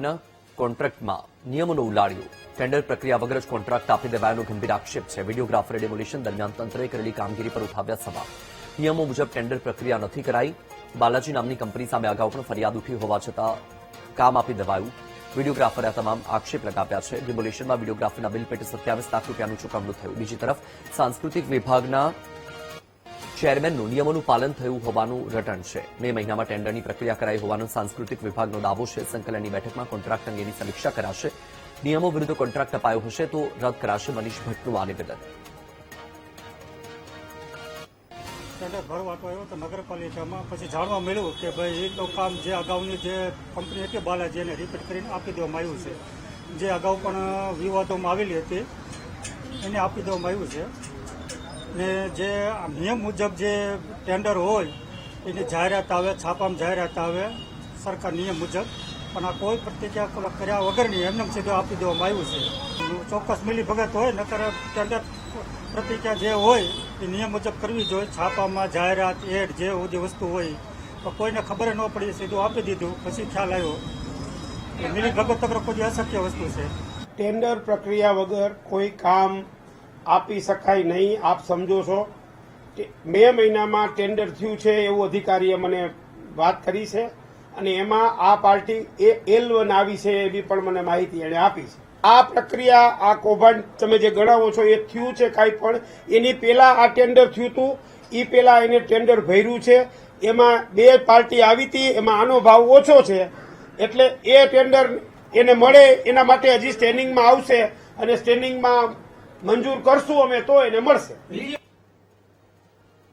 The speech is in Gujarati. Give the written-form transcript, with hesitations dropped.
બાકી કોન્ટ્રાક્ટમાં નિયમોનો ઉલાળ્યો, ટેન્ડર પ્રક્રિયા વગર જ કોન્ટ્રાક્ટ આપી દેવાયાનો ગંભીર આક્ષેપ છે. વિડીયોગ્રાફરે ડેમોલિશન દરમિયાન તંત્રએ કરેલી કામગીરી પર ઉઠાવ્યા સવાલ. નિયમો મુજબ ટેન્ડર પ્રક્રિયા નથી કરાઈ. બાલાજી નામની કંપની સામે અગાઉ પણ ફરિયાદ ઉઠી હોવા છતાં કામ આપી દેવાયું. વિડીયોગ્રાફરે આ તમામ આક્ષેપ લગાવ્યા છે. ડેમોલિશનમાં વિડીયોગ્રાફીના બિલ પેટે 27 લાખ રૂપિયાનું ચૂકવણું થયું. બીજી તરફ સાંસ્કૃતિક વિભાગના ચેરમેનનું નિયમોનું પાલન થયું હોવાનું રટણ છે. મે મહિનામાં ટેન્ડરની પ્રક્રિયા કરાઈ હોવાનો સાંસ્કૃતિક વિભાગનો દાવો છે. સંકલનની બેઠકમાં કોન્ટ્રાક્ટ અંગેની સમીક્ષા કરાશે. નિયમો વિરુદ્ધ કોન્ટ્રાક્ટ અપાયો હશે તો રદ કરાશે. મનીષ ભટ્ટનું આ નિવેદન. ટેન્ડર ભરવાતો આવ્યો તો નગરપાલિકામાં પછી જાણવા મળ્યું કે ભાઈ એ તો કામ જે અગાઉની જે કંપની હતી બાલાજી એને રિપીટ કરીને આપી દેવામાં આવ્યું છે. જે અગાઉ પણ વિવાદોમાં આવેલી હતી એને આપી દેવામાં આવ્યું છે. ને જે નિયમ મુજબ જે ટેન્ડર હોય એની જાહેરાત આવે, છાપામાં જાહેરાત આવે સરકાર નિયમ મુજબ, પણ આ કોઈ પ્રતિક્રિયા કર્યા વગરની એમને સીધું આપી દેવામાં આવ્યું છે. ચોક્કસ મિલી ભગત હોય નકર ટેન્ડર પ્રતિક્રિયા જે હોય એ નિયમ મુજબ કરવી જોઈએ. છાપામાં જાહેરાત, એડ જે બધી વસ્તુ હોય તો કોઈને ખબર ન પડી, સીધું આપી દીધું. પછી ખ્યાલ આવ્યો કે મિલી ભગત તક કોઈ અશક્ય વસ્તુ છે. ટેન્ડર પ્રક્રિયા વગર કોઈ કામ આપી શકાય નહીં. આપ સમજો છો મે મહિનામાં ટેન્ડર થયું છે એવું અધિકારીએ મને વાત કરી છે અને એમાં આ પાર્ટી L1 આવી છે એવી પણ મને માહિતી એણે આપી છે. આ પ્રક્રિયા, આ કૌભાંડ તમે જે ગણાવો છો એ થયું છે કાંઈ પણ એની પહેલા આ ટેન્ડર થયું હતું, એ પહેલા એને ટેન્ડર ભર્યું છે. એમાં 2 પાર્ટી આવી હતી, એમાં આનો ભાવ ઓછો છે એટલે એ ટેન્ડર એને મળે એના માટે હજી સ્ટેન્ડિંગમાં આવશે અને સ્ટેન્ડિંગમાં મંજૂર કરશું અમે તો એને મળશે.